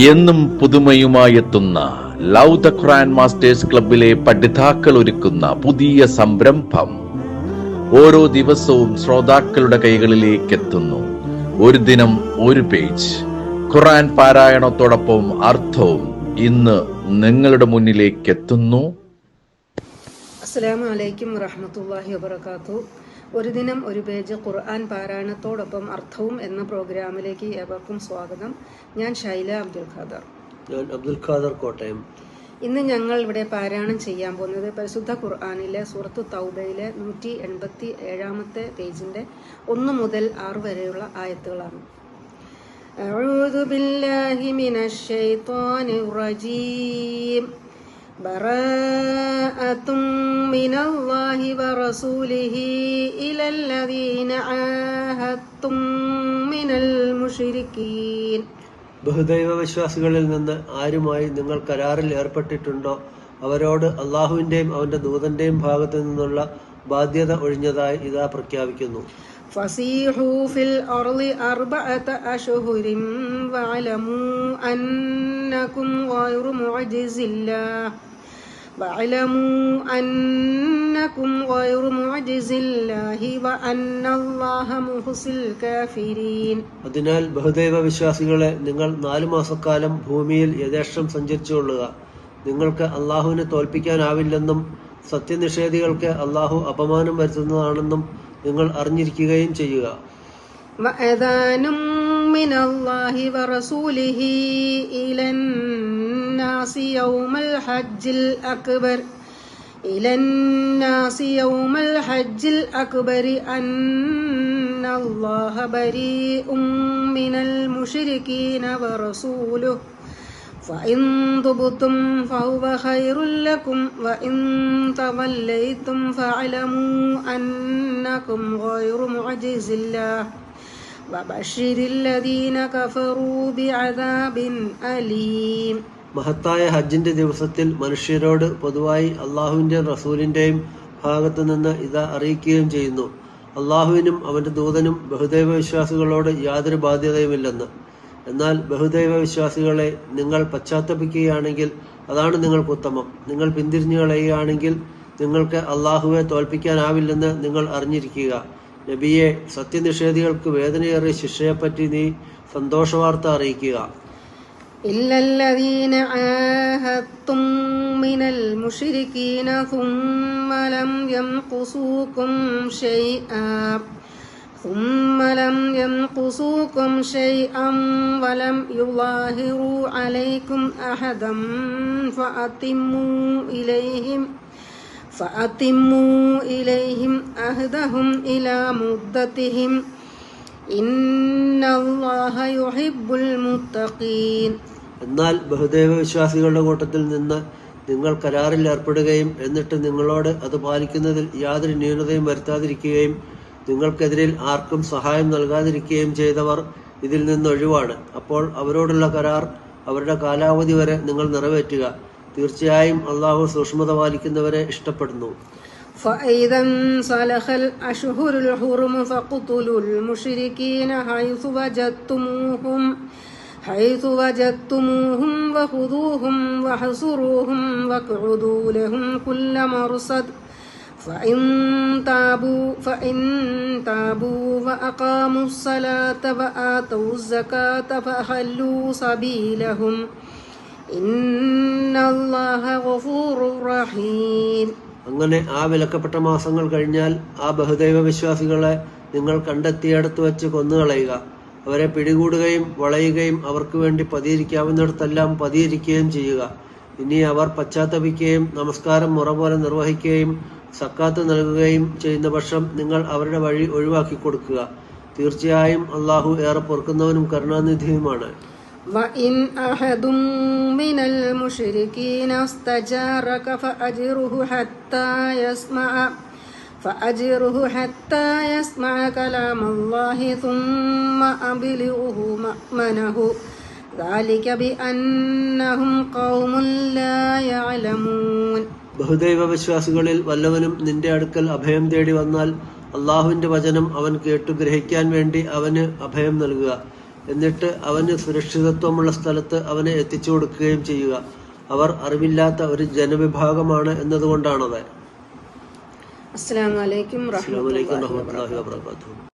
എന്നും പുതുമയുമായെത്തുന്ന love the Quran masters ക്ലബിലെ പഠിതാക്കൾ ഒരുക്കുന്ന പുതിയ സംരംഭം ഓരോ ദിവസവും ശ്രോതാക്കളുടെ കൈകളിലേക്ക് എത്തുന്നു. ഒരു ദിനം ഒരു പേജ് ഖുർആൻ പാരായണത്തോടൊപ്പം അർത്ഥവും ഇന്ന് നിങ്ങളുടെ മുന്നിലേക്ക് എത്തുന്നു. അസ്സലാമു അലൈക്കും വറഹ്മത്തുള്ളാഹി വബറകാതുഹു. ഒരു ദിനം ഒരു പേജ് ഖുർആൻ പാരായണത്തോടൊപ്പം അർത്ഥവും എന്ന പ്രോഗ്രാമിലേക്ക് ഏവർക്കും സ്വാഗതം. ഞാൻ ഷൈല അബ്ദുൽ ഖാദർ. ഞാൻ അബ്ദുൽ ഖാദർ കോട്ടയം. ഇന്ന് ഞങ്ങൾ ഇവിടെ പാരായണം ചെയ്യാൻ പോകുന്നത് പരിശുദ്ധ ഖുർആനിലെ സൂറത്തു തൗബയിലെ 187-ാമത്തെ പേജിന്റെ 1 മുതൽ 6 വരെയുള്ള ആയത്തുകളാണ്. അഊദു ബില്ലാഹി മിനശ് ശൈത്വാനിർ റജീം. ബറാഅത്തും മിനല്ലാഹി വറസൂലിഹി ഇലല്ലദീന ആഹദ്തും മിനൽ മുശ്രിക്കീൻ. ബഹുദൈവ വിശ്വാസികളിൽ നിന്ന് ആരുമായി നിങ്ങൾ കരാറിൽ ഏർപ്പെട്ടിട്ടുണ്ടോ അവരോട് അള്ളാഹുവിന്റെയും അവന്റെ ദൂതന്റെയും ഭാഗത്തു നിന്നുള്ള ബാധ്യത ഒഴിഞ്ഞതായി ഇതാ പ്രഖ്യാപിക്കുന്നു. ഫസീഹു ഫിൽ അർളി അർബഅത അശ്ഹുരിൻ വഅലമു അന്നകും ഗൈറു മുഅ്ജിസില്ലാഹ് വഅന്നല്ലാഹ മുഹ്സിൽ കാഫിരീൻ. അതിനാൽ ബഹുദൈവ വിശ്വാസികളെ, നിങ്ങൾ 4 മാസക്കാലം ഭൂമിയിൽ യഥേഷ്ടം സഞ്ചരിച്ചുകൊള്ളുക. നിങ്ങൾക്ക് അള്ളാഹുവിനെ തോൽപ്പിക്കാനാവില്ലെന്നും സത്യനിഷേധികൾക്ക് അള്ളാഹു അപമാനം വരുത്തുന്നതാണെന്നും നിങ്ങൾ അറിഞ്ഞിരിക്കുകയും ചെയ്യുക. വഅദാനും മിനല്ലാഹി വറസൂലിഹി ഇലന്നാസി യൗമൽ ഹജ്ജിൽ അക്ബർ അന്നല്ലാഹ ബരീഉം മിനൽ മുശ്രികീന വറസൂലുഹു ഫഇൻ തുബ്തും ഫഹുവ ഖൈറുൽ ലക്കും വഇൻ തവല്ലൈതും ഫഅലമൂ അന്നകും ഗൈറു മുഅ്ജിസില്ലാഹ് വബശ്ശിരിൽ ലദീന കഫറൂ ബിഅദാബിൻ അലീം. മഹത്തായ ഹജ്ജിന്റെ ദിവസത്തിൽ മനുഷ്യരോട് പൊതുവായി അള്ളാഹുവിന്റെയും റസൂലിന്റെയും ഭാഗത്തു നിന്ന് ഇതാ അറിയിക്കുകയും ചെയ്യുന്നു. അള്ളാഹുവിനും അവന്റെ ദൂതനും ബഹുദൈവ വിശ്വാസികളോട് യാതൊരു ബാധ്യതയുമില്ലെന്ന്. എന്നാൽ ബഹുദൈവ വിശ്വാസികളെ, നിങ്ങൾ പശ്ചാത്തപിക്കുകയാണെങ്കിൽ അതാണ് നിങ്ങൾക്ക് ഉത്തമം. നിങ്ങൾ പിന്തിരിഞ്ഞു കളയുകയാണെങ്കിൽ നിങ്ങൾക്ക് അള്ളാഹുവെ തോൽപ്പിക്കാനാവില്ലെന്ന് നിങ്ങൾ അറിഞ്ഞിരിക്കുക. നബിയെ, സത്യനിഷേധികൾക്ക് വേദനയേറിയ ശിക്ഷയെപ്പറ്റി നീ സന്തോഷവാർത്ത അറിയിക്കുക. ഇല്ലല്ലദീന ആഹദ്തും മിനൽ മുശ്രികീന സുമ്മ ലം യൻഖുസൂകും ശൈഅൻ വലം യുളാഹിറൂ അലൈക്കും അഹദൻ ഫഅതിമ്മൂ ഇലൈഹിം അഹ്ദഹും ഇലാ മുദ്ദതിഹിം ഇന്നല്ലാഹ യുഹിബ്ബുൽ മുത്തഖീൻ. എന്നാൽ ബഹുദൈവ വിശ്വാസികളുടെ കൂട്ടത്തിൽ നിന്ന് നിങ്ങൾ കരാറിൽ ഏർപ്പെടുകയും എന്നിട്ട് നിങ്ങളോട് അത് പാലിക്കുന്നതിൽ യാതൊരു ന്യൂനതയും വരുത്താതിരിക്കുകയും നിങ്ങൾക്കെതിരിൽ ആർക്കും സഹായം നൽകാതിരിക്കുകയും ചെയ്തവർ ഇതിൽ നിന്ന് ഒഴിവാണ്. അപ്പോൾ അവരോടുള്ള കരാർ അവരുടെ കാലാവധി വരെ നിങ്ങൾ നിറവേറ്റുക. തീർച്ചയായും അള്ളാഹു സൂക്ഷ്മത പാലിക്കുന്നവരെ ഇഷ്ടപ്പെടുന്നു. فإذا انسلخ الأشهر الحرم فاقتلوا المشركين حيث وجدتموهم وخذوهم واحصروهم واقعدوا لهم كل مرصد فإن تابوا وأقاموا الصلاة وآتوا الزكاة فخلوا سبيلهم إن الله غفور رحيم. അങ്ങനെ ആ വിലക്കപ്പെട്ട മാസങ്ങൾ കഴിഞ്ഞാൽ ആ ബഹുദൈവ വിശ്വാസികളെ നിങ്ങൾ കണ്ടെത്തിയടുത്ത് വെച്ച് കൊന്നുകളയുക. അവരെ പിടികൂടുകയും വളയുകയും അവർക്ക് വേണ്ടി പതിയിരിക്കാവുന്നിടത്തെല്ലാം പതിയിരിക്കുകയും ചെയ്യുക. ഇനി അവർ പശ്ചാത്തപിക്കുകയും നമസ്കാരം മുറ പോലെ നിർവഹിക്കുകയും സക്കാത്ത് നൽകുകയും ചെയ്യുന്ന പക്ഷം നിങ്ങൾ അവരുടെ വഴി ഒഴിവാക്കി കൊടുക്കുക. തീർച്ചയായും അള്ളാഹു ഏറെ പൊറുക്കുന്നവനും കരുണാനിധിയുമാണ്. وَإِنْ أَحَدٌ مِّنَ الْمُشْرِكِينَ اسْتَجَارَكَ فَأَجِرْهُ حَتَّى يَسْمَعَ كَلَامَ اللَّهِ ثُمَّ أَبْلِغْهُ مَأْمَنَهُ ذَلِكَ بِأَنَّهُمْ قَوْمٌ لَّا يَعْلَمُونَ. ബഹുദൈവ വിശ്വാസികളിൽ വല്ലവനും നിന്റെ അടുക്കൽ അഭയം തേടി വന്നാൽ അള്ളാഹുവിന്റെ വചനം അവൻ കേട്ടു ഗ്രഹിക്കാൻ വേണ്ടി അവന് അഭയം നൽകുക. എന്നിട്ട് അവന് സുരക്ഷിതത്വമുള്ള സ്ഥലത്ത് അവനെ എത്തിച്ചു കൊടുക്കുകയും ചെയ്യുക. അവർ അറിവില്ലാത്ത ഒരു ജനവിഭാഗമാണ് എന്നതുകൊണ്ടാണത്. അസ്സലാമു അലൈക്കും അസ്സലാമു അലൈക്കും വറഹ്മത്തുള്ളാഹി വറഹ്മത്തുള്ളാഹി വബറകാതുഹു. വബറകാതുഹു.